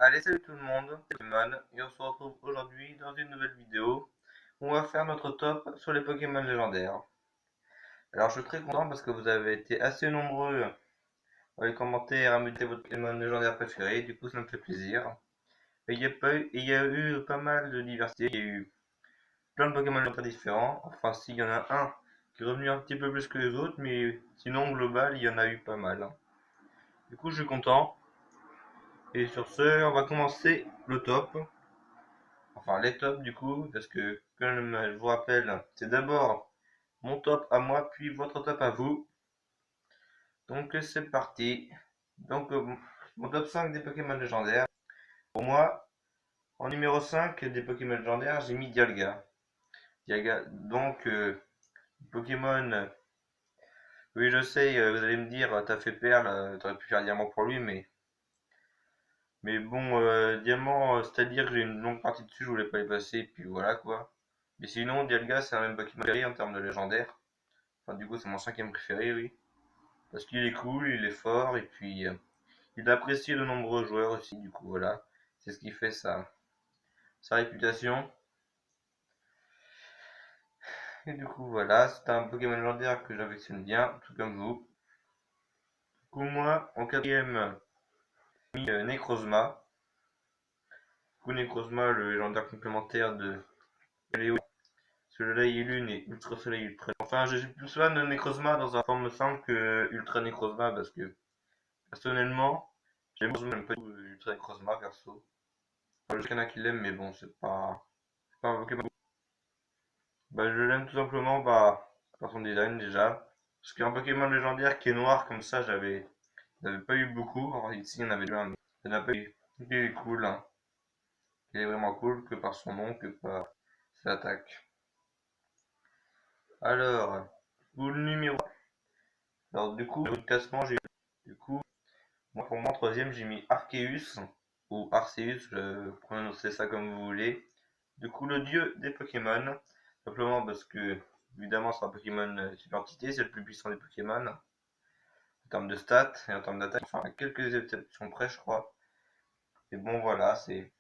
Allez, salut tout le monde, c'est Pokémon et on se retrouve aujourd'hui dans une nouvelle vidéo où on va faire notre top sur les Pokémon légendaires. Alors je suis très content parce que vous avez été assez nombreux dans les commentaires à me dire votre Pokémon légendaire préféré, du coup ça me fait plaisir. Et il y a eu pas mal de diversité, il y a eu plein de Pokémon légendaires différents, enfin s'il y en a un qui est revenu un petit peu plus que les autres, mais sinon au global il y en a eu pas mal. Du coup je suis content, et sur ce on va commencer le top. Enfin les tops du coup, parce que comme je vous rappelle, c'est d'abord mon top à moi, puis votre top à vous. Donc c'est parti. Donc mon top 5 des Pokémon légendaires. Pour moi, en numéro 5 des Pokémon légendaires, j'ai mis Dialga. Dialga, donc Pokémon, oui je sais, vous allez me dire, t'as fait Perle, t'aurais pu faire Diamant pour lui, mais bon, Diamant, c'est-à-dire que j'ai une longue partie dessus, je voulais pas les passer, puis voilà quoi. Mais sinon, Dialga, c'est un même Pokémon préféré en termes de légendaire. Enfin, du coup, c'est mon cinquième préféré, oui. Parce qu'il est cool, il est fort, et puis il est apprécié de nombreux joueurs aussi, du coup, voilà. C'est ce qui fait sa réputation. Et du coup, voilà, c'est un Pokémon légendaire que j'affectionne bien, tout comme vous. Du coup, moi, en quatrième, j'ai mis Necrozma. Du coup, Necrozma, le légendaire complémentaire de Léo, Soleil et Lune et Ultra Soleil Ultra. Enfin, je suis plus fan de Necrozma dans un forme simple que Ultra Necrozma parce que, personnellement, j'aime pas Ultra Necrozma perso. Enfin, je sais qu'il y en a qui l'aiment, mais bon, c'est pas un Pokémon. Bah, je l'aime tout simplement par son design déjà. Parce qu'un Pokémon légendaire qui est noir comme ça, j'avais pas eu beaucoup. Alors ici, il y en avait un, mais il n'y en a pas eu. Il est cool, hein. Il est vraiment cool que par son nom, que par ses attaques. Alors, pour le numéro. Alors, du coup, le classement, du coup, moi, pour moi, en troisième, j'ai mis Arceus, ou Arceus, prononcez ça comme vous voulez. Du coup, le dieu des Pokémon, simplement parce que, évidemment, c'est un Pokémon identité, c'est le plus puissant des Pokémon, en termes de stats et en termes d'attaque, enfin, à quelques exceptions près, je crois. Et bon, voilà, c'est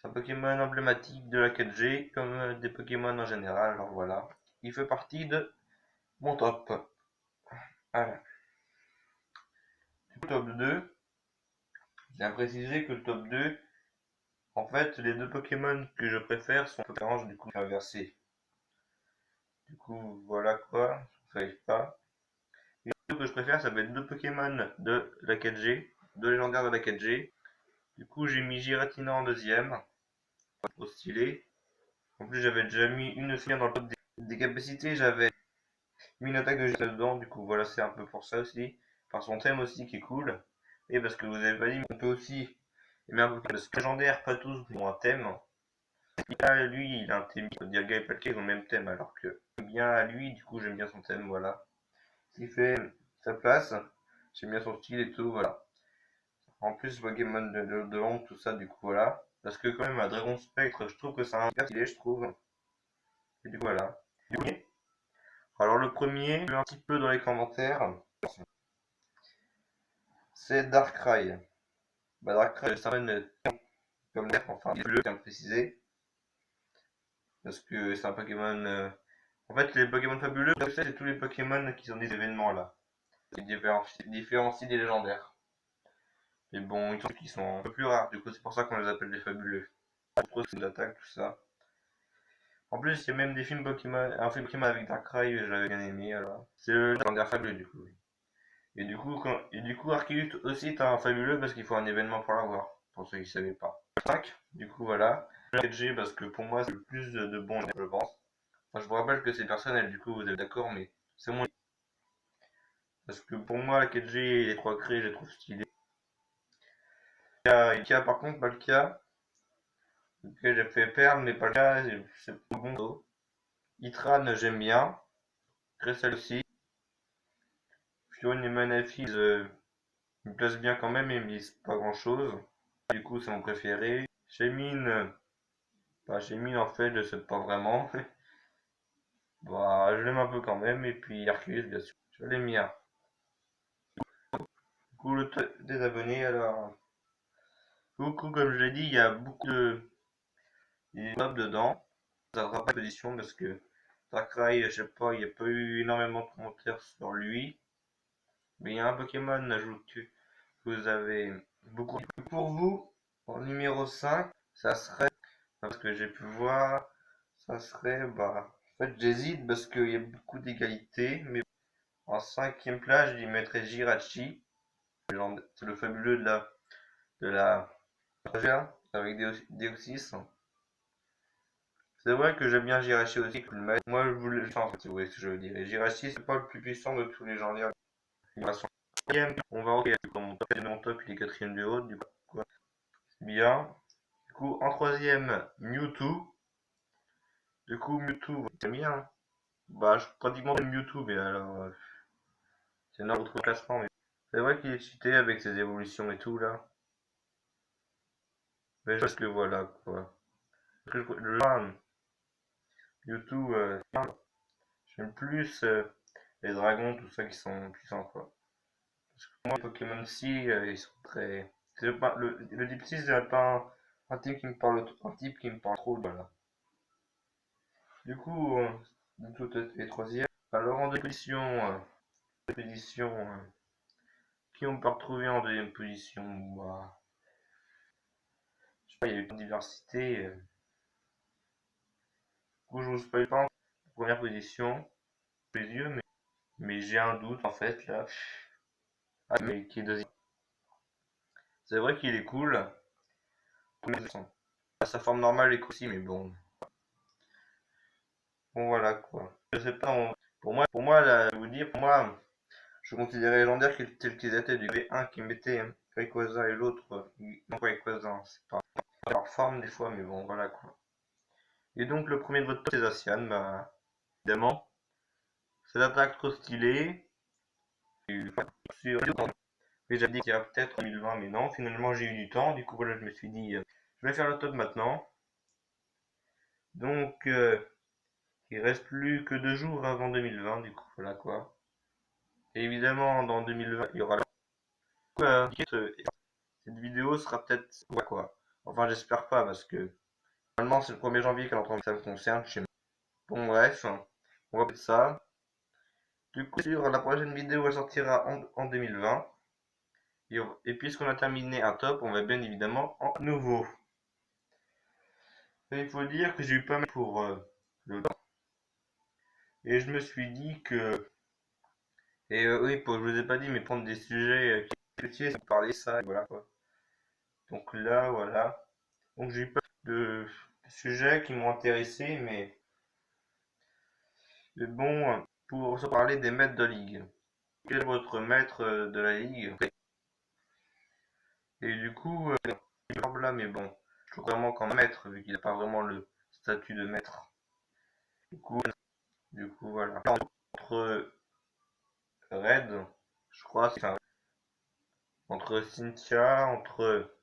un Pokémon emblématique de la 4G, comme des Pokémon en général, alors voilà. Il fait partie de mon top. Voilà. Du coup, top 2, j'ai à préciser que le top 2, en fait, les deux Pokémon que je préfère sont préférences du coup inversées. Du coup, voilà quoi, ça arrive pas. Les deux que je préfère, ça va être deux Pokémon de la 4G, deux légendaires de la 4G. Du coup, j'ai mis Giratina en deuxième, pas trop stylé. En plus, j'avais déjà mis une fille dans le top des capacités, j'avais mis une attaque de Giratina dedans, du coup, voilà, c'est un peu pour ça aussi. Par son thème aussi qui est cool. Et parce que vous avez pas dit, mais on peut aussi aimer un Pokémon parce que légendaire, pas tous ont un thème. Là, lui, il a un thème, Dialga et Palkia, ils ont le même thème, alors que j'aime bien à lui, du coup, j'aime bien son thème, voilà. Ce qui fait sa place, j'aime bien son style et tout, voilà. En plus, Pokémon de l'ombre, tout ça, du coup, voilà. Parce que quand même, à Dragon Spectre, je trouve que c'est un hyper stylé, je trouve. Et du coup, voilà. Alors, le premier, un petit peu dans les commentaires, c'est Darkrai. Bah, Darkrai, c'est un comme l'air, enfin, bleu, bien précisé. Parce que c'est un Pokémon. En fait, les Pokémon fabuleux, c'est tous les Pokémon qui sont des événements là. Qui différencient des légendaires. Mais bon, ils sont un peu plus rares, du coup, c'est pour ça qu'on les appelle les fabuleux. Trop c'est d'attaque, tout ça. En plus, il y a même des films Pokémon, un film Pokémon avec Darkrai, je l'avais bien aimé, alors. C'est le légendaire fabuleux, du coup. Et du coup, Arceus aussi est un fabuleux parce qu'il faut un événement pour l'avoir, pour ceux qui ne savaient pas. 5, du coup, voilà. 4G parce que pour moi, c'est le plus de bons, je pense. Enfin, je vous rappelle que c'est personnel, du coup, vous êtes d'accord, mais c'est mon. Parce que pour moi, la 4G et les 3 crés, je les trouve stylés. Ika, par contre, pas le cas. Ok, j'ai fait Perle, mais pas le cas, c'est pas bon. Itran, j'aime bien. Cressel aussi. Fion et Manaphy, ils me plaisent bien quand même, mais ils me disent pas grand chose. Du coup, c'est mon préféré. Shaymin, bah, Shaymin, en fait, je sais pas vraiment. Bah, je l'aime un peu quand même. Et puis Arceus, bien sûr. Je l'aime bien. Du coup, des abonnés, alors. Coucou, comme je l'ai dit, il y a beaucoup de top dedans. Ça sera pas de position parce que Darkrai, je sais pas, il n'y a pas eu énormément de commentaires sur lui. Mais il y a un Pokémon, ajoute que vous avez beaucoup. Pour vous, en numéro 5, ça serait, parce que j'ai pu voir, ça serait, en fait, j'hésite parce qu'il y a beaucoup d'égalité, mais en cinquième place, je lui mettrais Jirachi. C'est le fabuleux de la avec Deoxys. C'est vrai que j'aime bien Jirachi aussi, que le mettre. Moi, je voulais, enfin, en fait, vous voyez ce que je veux dire. Et Jirachi, c'est pas le plus puissant de tous les genres. On va ok, mon top, il est quatrième du haut, du coup, c'est bien. Du coup, en troisième, Mewtwo. Du coup, Mewtwo, c'est bien. Bah, je pratiquement Mewtwo, mais alors, c'est notre classement. Mais c'est vrai qu'il est cheaté avec ses évolutions et tout, là. Mais parce que voilà, quoi. Mewtwo, j'aime plus les dragons, tout ça qui sont puissants, quoi. Parce que pour moi, les Pokémon si, ils sont très. Le type 6, c'est pas un type qui me parle, un type qui me parle trop, voilà. Du coup, tout est troisième. Alors en deuxième position, qui on peut retrouver en deuxième position? Bah, je sais pas, il y a eu une diversité. Du coup, je vous spoil pas en première position, les yeux, mais j'ai un doute en fait là. Ah, mais qui est deuxième. C'est vrai qu'il est cool. Sa forme normale est cool aussi, mais bon. Bon voilà quoi. Je sais pas, pour moi là, je vais vous dire, pour moi, je considérais légendaire tel qu'ils étaient du V1 qui mettait Rayquaza et l'autre, non pas Rayquaza, c'est pas leur forme des fois, mais bon voilà quoi. Et donc le premier de votre top c'est Zacian, bah évidemment. C'est l'attaque trop stylée. Oui, j'avais dit qu'il y a peut-être 2020, mais non, finalement j'ai eu du temps, du coup voilà, je me suis dit, je vais faire le top maintenant. Donc, il reste plus que 2 jours avant 2020, du coup voilà quoi. Et évidemment, dans 2020, il y aura cette vidéo sera peut-être quoi. Enfin, j'espère pas parce que normalement c'est le 1er janvier que ça me concerne chez moi. Bon bref, on va peut-être ça. Du coup, sur la prochaine vidéo, elle sortira en 2020. Et puisqu'on a terminé un top, on va bien évidemment en nouveau. Et il faut dire que j'ai eu pas mal pour le temps. Et je me suis dit que. Et oui, je vous ai pas dit, mais prendre des sujets qui c'est parler ça, et voilà quoi. Donc là, voilà. Donc j'ai eu pas mal de sujets qui m'ont intéressé, mais bon, pour se parler des maîtres de ligue. Quel est votre maître de la ligue? Et du coup, là, mais bon, je trouve vraiment qu'en maître, vu qu'il n'a pas vraiment le statut de maître. Du coup, du coup voilà. Entre Red, je crois, entre Cynthia, entre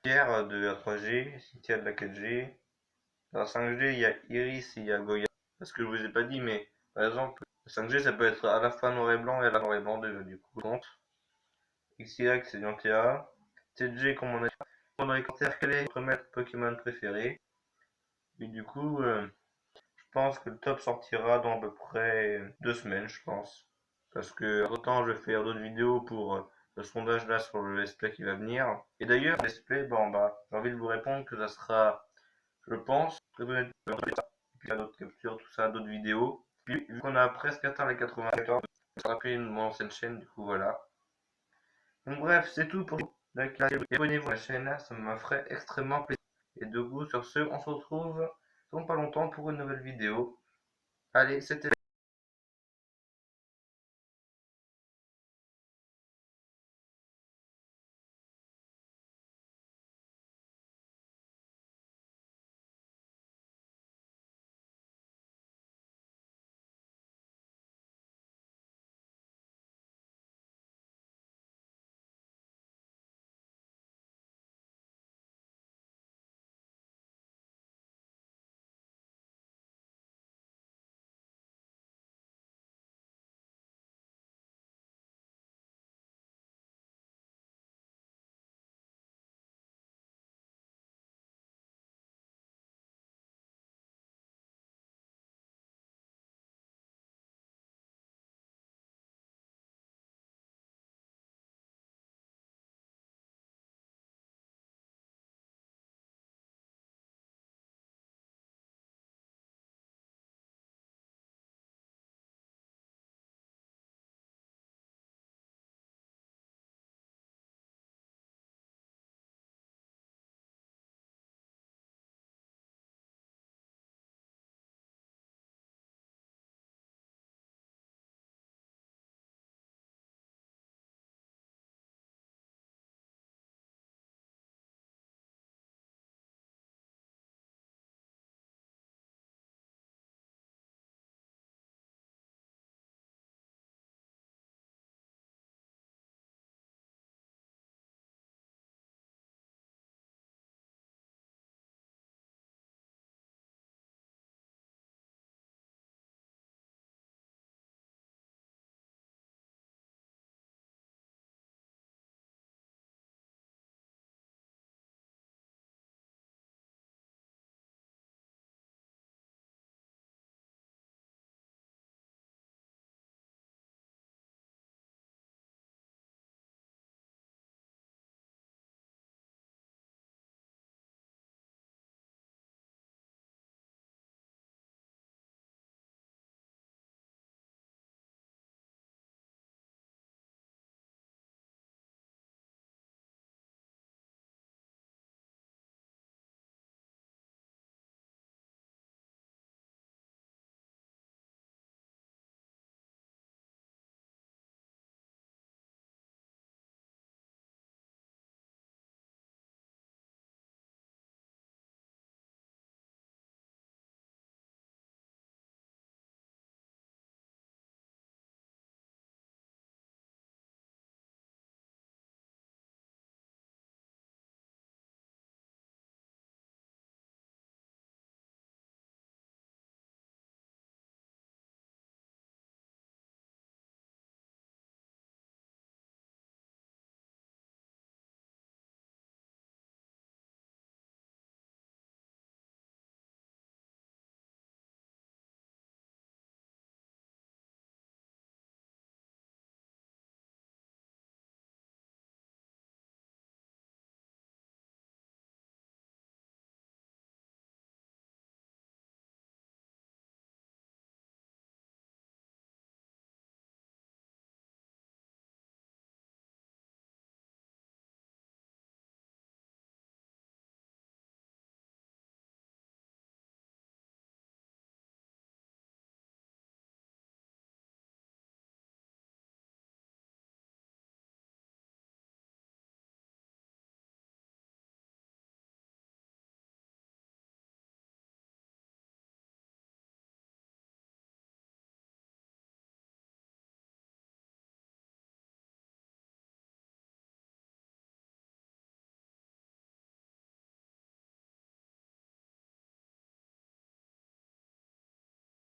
Pierre de la 3G, Cynthia de la 4G. Dans la 5G, il y a Iris et il y a Goya. Parce que je vous ai pas dit, mais par exemple, la 5G, ça peut être à la fois noir et blanc et à la noir et blanc déjà, du coup. Compte. XY, c'est Dianthea. 7G, comme on a dit dans les commentaires, quel est votre maître Pokémon préféré? Et du coup, je pense que le top sortira dans à peu près 2 semaines, je pense. Parce que, autant je vais faire d'autres vidéos pour le sondage là sur le let's play qui va venir. Et d'ailleurs, le let's play, bon, j'ai envie de vous répondre que ça sera, je pense, très honnêtement, et puis d'autres captures, tout ça, d'autres vidéos. Puis, vu qu'on a presque atteint les 94, ça sera plus mon ancienne chaîne, du coup, voilà. Donc, bref, c'est tout pour vous. Abonnez-vous à la chaîne, ça me ferait extrêmement plaisir. Et de coup, sur ce, on se retrouve dans pas longtemps pour une nouvelle vidéo. Allez, c'était